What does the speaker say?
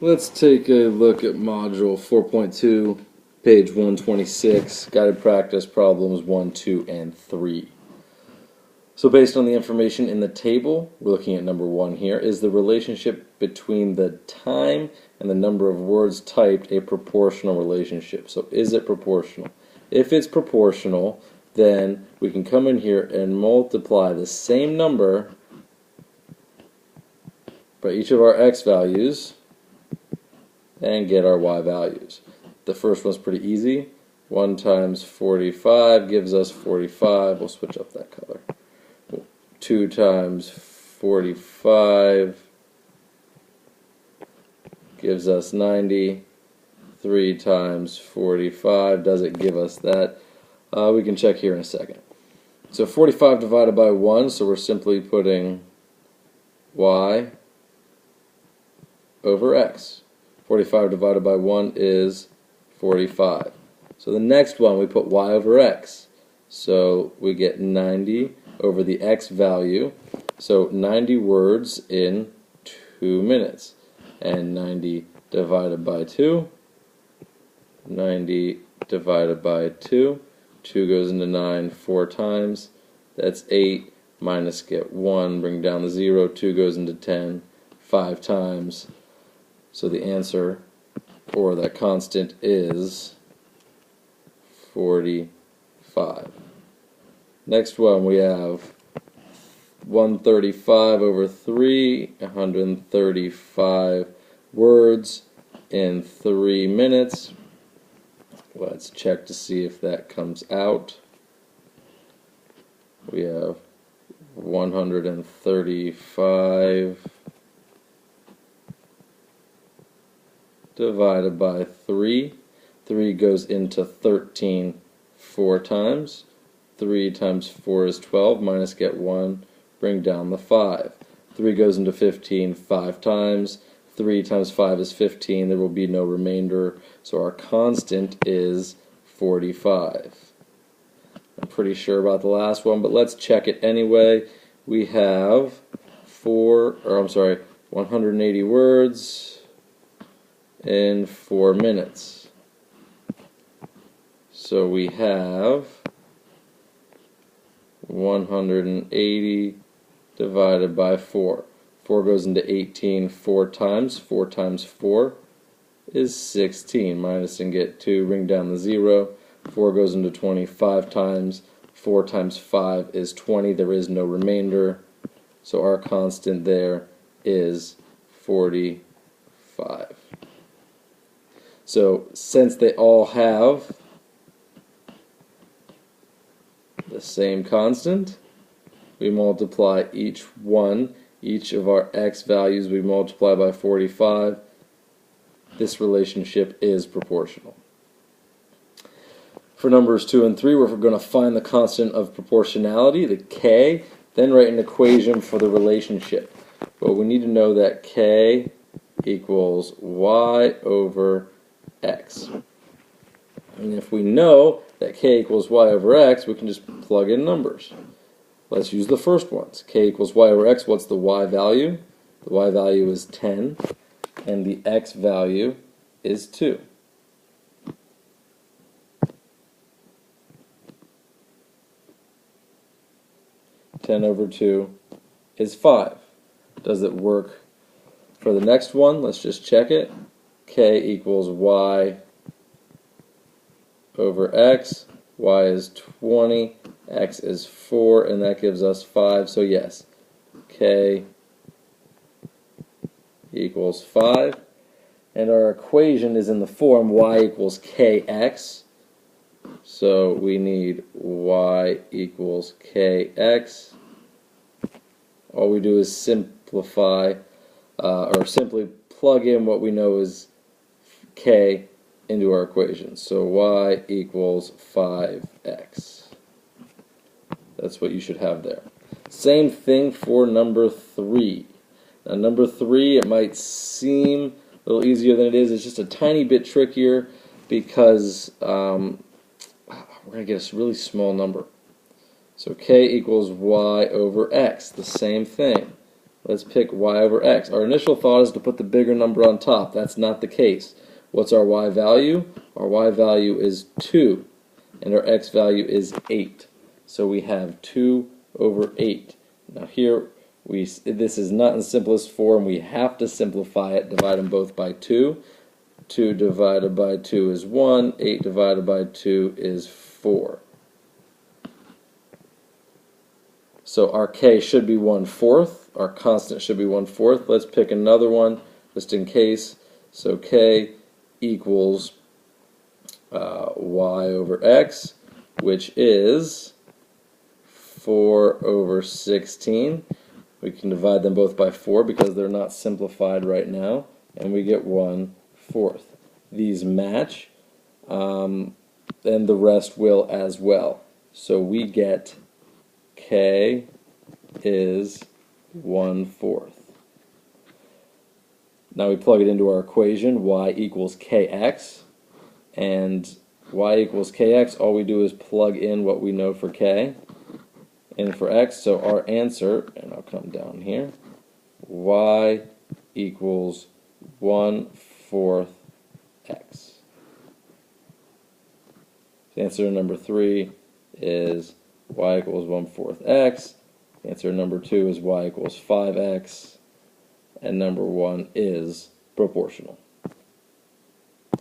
Let's take a look at Module 4.2, page 126, Guided Practice Problems 1, 2, and 3. So based on the information in the table, we're looking at number 1 here, is the relationship between the time and the number of words typed a proportional relationship? So is it proportional? If it's proportional, then we can come in here and multiply the same number by each of our x values and get our y values. The first one's pretty easy. 1 times 45 gives us 45. We'll switch up that color. 2 times 45 gives us 90. 3 times 45, does it give us that? We can check here in a second. So 45 divided by 1, so we're simply putting y over x. 45 divided by 1 is 45. So the next one, we put y over x. So we get 90 over the x value. So 90 words in 2 minutes. And 90 divided by 2. 90 divided by 2. 2 goes into 9 4 times. That's 8. Minus get 1, bring down the 0. 2 goes into 10 5 times. So the answer, or that constant, is 45. Next one, we have 135 over 3, 135 words in 3 minutes. Let's check to see if that comes out. We have 135 divided by 3. 3 goes into 13 4 times. 3 times 4 is 12, minus get 1, bring down the 5. 3 goes into 15 5 times. 3 times 5 is 15, there will be no remainder, so our constant is 45. I'm pretty sure about the last one, but let's check it anyway. We have 180 words in 4 minutes. So we have 180 divided by 4. 4 goes into 18 4 times. 4 times 4 is 16. Minus and get 2, bring down the 0. 4 goes into 25 times. 4 times 5 is 20. There is no remainder. So our constant there is 45. So since they all have the same constant, we multiply each of our x values we multiply by 45. This relationship is proportional. For numbers 2 and 3, we're going to find the constant of proportionality, the k, then write an equation for the relationship. But we need to know that k equals y over x. And if we know that k equals y over x, we can just plug in numbers. Let's use the first ones. K equals y over x. What's the y value? The y value is 10, and the x value is 2. Ten over 2 is 5. Does it work for the next one? Let's just check it. K equals y over x. Y is 20. X is 4, and that gives us 5. So yes, k equals 5. And our equation is in the form y equals kx. So we need y equals kx. All we do is simplify, or simply plug in what we know is k into our equation. So y equals 5x. That's what you should have there. Same thing for number 3. Now number 3, it might seem a little easier than it is. It's just a tiny bit trickier because we're going to get a really small number. So k equals y over x, the same thing. Let's pick y over x. Our initial thought is to put the bigger number on top. That's not the case. What's our y value? Our y value is 2, and our x value is 8. So we have 2 over 8. Now here, this is not in simplest form. We have to simplify it, divide them both by 2. 2 divided by 2 is 1. 8 divided by 2 is 4. So our k should be 1/4. Our constant should be 1/4. Let's pick another one just in case. So k equals y over x, which is 4 over 16. We can divide them both by 4 because they're not simplified right now, and we get 1/4. These match, and the rest will as well. So we get k is 1/4. Now we plug it into our equation, y equals kx, and y equals kx, all we do is plug in what we know for k and for x, so our answer, and I'll come down here, y equals 1/4 x. Answer number 3 is y equals 1/4 x. Answer number 2 is y equals 5x. And number 1 is proportional.